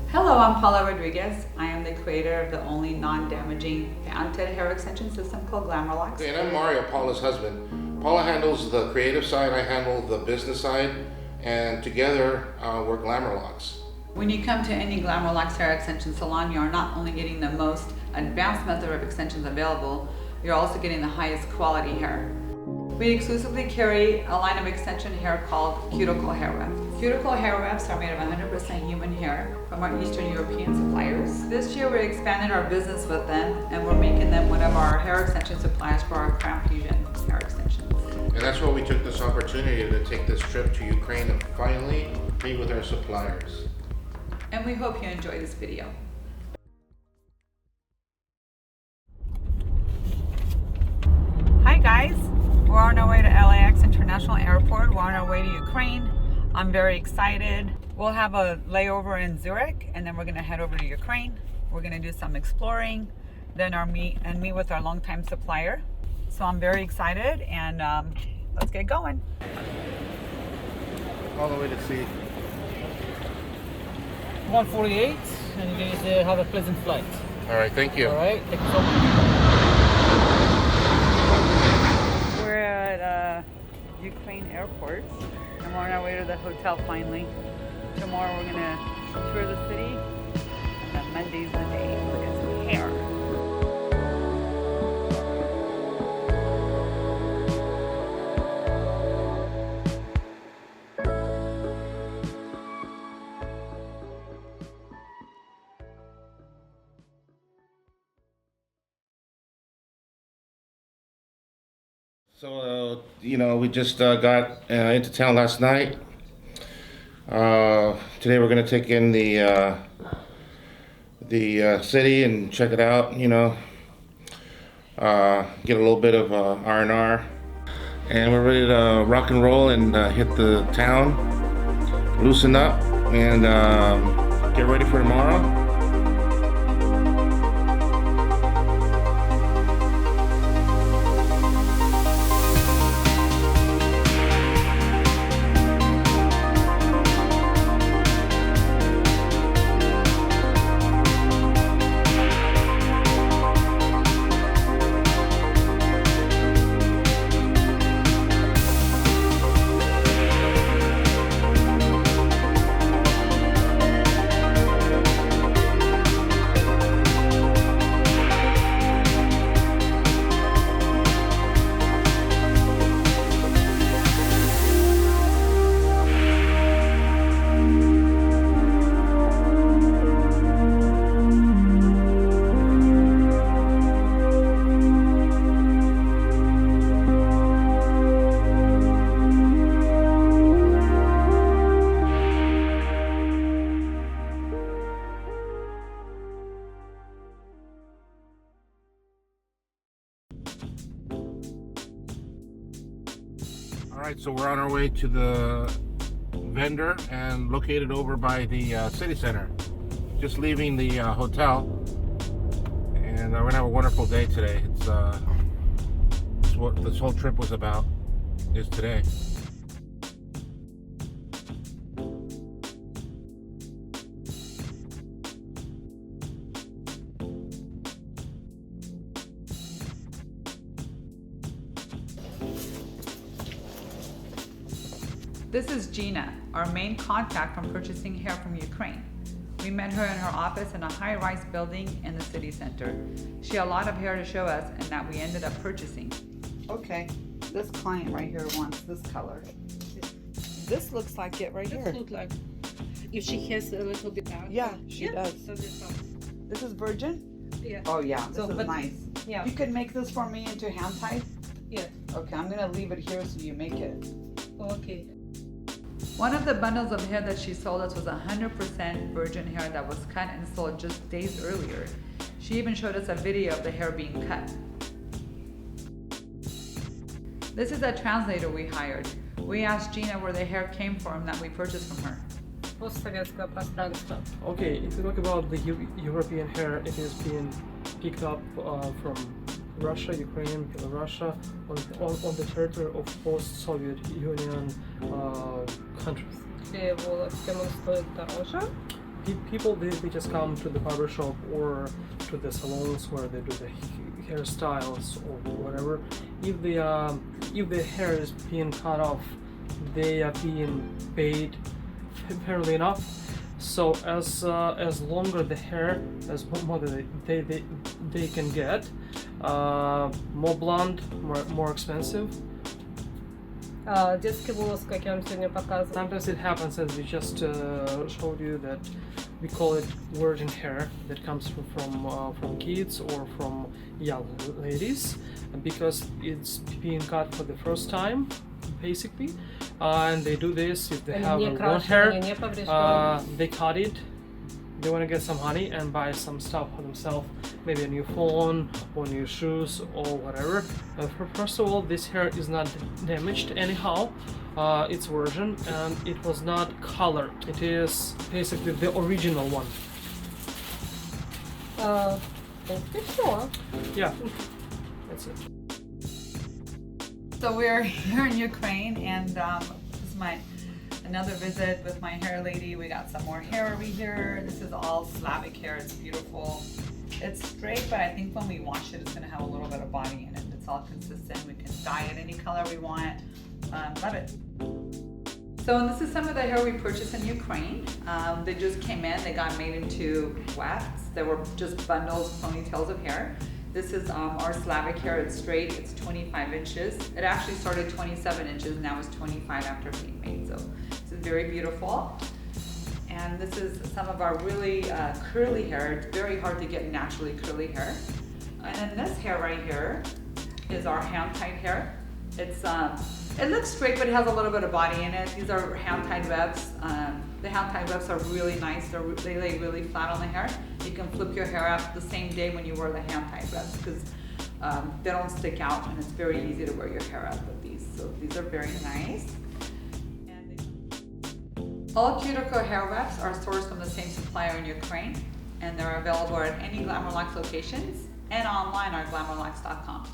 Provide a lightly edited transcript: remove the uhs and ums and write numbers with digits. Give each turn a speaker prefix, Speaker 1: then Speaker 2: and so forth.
Speaker 1: Hello, I'm Paula Rodriguez. I am the creator of the only non-damaging patented hair extension system called Glamour Locks.
Speaker 2: And I'm Mario, Paula's husband. Paula handles the creative side, I handle the business side, and together we're Glamour Locks.
Speaker 1: When you come to any Glamour Locks Hair Extension salon, you are not only getting the most advanced method of extensions available, you're also getting the highest quality hair. We exclusively carry a line of extension hair called Cuticle Hair Weft. Cuticle Hair Wefts are made of 100% human hair from our Eastern European suppliers. This year we expanded our business with them and we're making them one of our hair extension suppliers for our Crown Fusion hair extensions.
Speaker 2: And that's why we took this opportunity to take this trip to Ukraine and finally meet with our suppliers.
Speaker 1: And we hope you enjoy this video. Hi guys, we're on our way to LAX International Airport. We're on our way to Ukraine. I'm very excited. We'll have a layover in Zurich and then we're gonna head over to Ukraine. We're gonna do some exploring, then meet with our longtime supplier. So I'm very excited and let's get going.
Speaker 2: All the way to see.
Speaker 3: 148, and you guys have a pleasant flight.
Speaker 2: All right, thank you.
Speaker 3: All right, thank you so much.
Speaker 1: We're at Ukraine airport and we're on our way to the hotel finally. Tomorrow we're gonna tour the city and then Monday's the day. Look at some hair.
Speaker 2: So, we just got into town last night. Today we're going to take in the city and check it out, get a little bit of R&R. And we're ready to rock and roll and hit the town, loosen up, and get ready for tomorrow. Alright, so we're on our way to the vendor and located over by the city center. Just leaving the hotel, and we're gonna have a wonderful day today. It's what this whole trip was about, is today.
Speaker 1: This is Gina, our main contact from purchasing hair from Ukraine. We met her in her office in a high-rise building in the city center. She had a lot of hair to show us and that we ended up purchasing. Okay, this client right here wants this color. This looks like it right here.
Speaker 4: This looks like if she has a little bit out.
Speaker 1: Yeah, she does.
Speaker 4: So this one.
Speaker 1: This is virgin?
Speaker 4: Yeah.
Speaker 1: Oh yeah, this
Speaker 4: So,
Speaker 1: is
Speaker 4: but-
Speaker 1: nice.
Speaker 4: Yeah.
Speaker 1: You can make this for me into hand tied?
Speaker 4: Yeah.
Speaker 1: Okay, I'm gonna leave it here so you make it.
Speaker 4: Okay.
Speaker 1: One of the bundles of hair that she sold us was 100% virgin hair that was cut and sold just days earlier. She even showed us a video of the hair being cut. This is a translator we hired. We asked Gina where the hair came from that we purchased from her.
Speaker 4: Постсоветское пространство.
Speaker 3: Okay, if you talk about the European hair, it is being picked up from Russia, Ukraine, Belarus, on the territory of post-Soviet Union countries.
Speaker 4: Где волос кому стоит дороже?
Speaker 3: people they just come to the barber shop or to the salons where they do the hairstyles or whatever. If the hair is being cut off, they are being paid fairly enough. So as longer the hair, as more they can get, more blonde, more expensive.
Speaker 4: Детский волос, как я вам сегодня показывала.
Speaker 3: Sometimes it happens, as we just showed you, that we call it virgin hair that comes from kids or from young ladies, because it's being cut for the first time, basically, and they do this if they have a blonde hair. They cut it. They want to get some honey and buy some stuff for themselves, maybe a new phone or new shoes or whatever. First of all, this hair is not damaged anyhow. It's virgin and it was not colored. It is basically the original one. Yeah, that's it.
Speaker 1: So we're here in Ukraine, and this is another visit with my hair lady. We got some more hair over here. This is all Slavic hair. It's beautiful. It's straight, but I think when we wash it, it's going to have a little bit of body in it. It's all consistent. We can dye it any color we want. Love it. So this is some of the hair we purchased in Ukraine. They just came in. They got made into wefts. They were just bundles, ponytails of hair. This is our Slavic hair. It's straight. It's 25 inches. It actually started 27 inches. Now it's 25 after being made. So this is very beautiful. And this is some of our really curly hair. It's very hard to get naturally curly hair. And then this hair right here is our hand-tied hair. It looks straight, but it has a little bit of body in it. These are hand-tied wefts. The hand-tied wefts are really nice. They lay really flat on the hair. You can flip your hair up the same day when you wear the hand-tied wefts because they don't stick out, and it's very easy to wear your hair out with these. So these are very nice. All cuticle hair wefts are sourced from the same supplier in Ukraine, and they're available at any Glamour Locks locations and online at glamourlocks.com.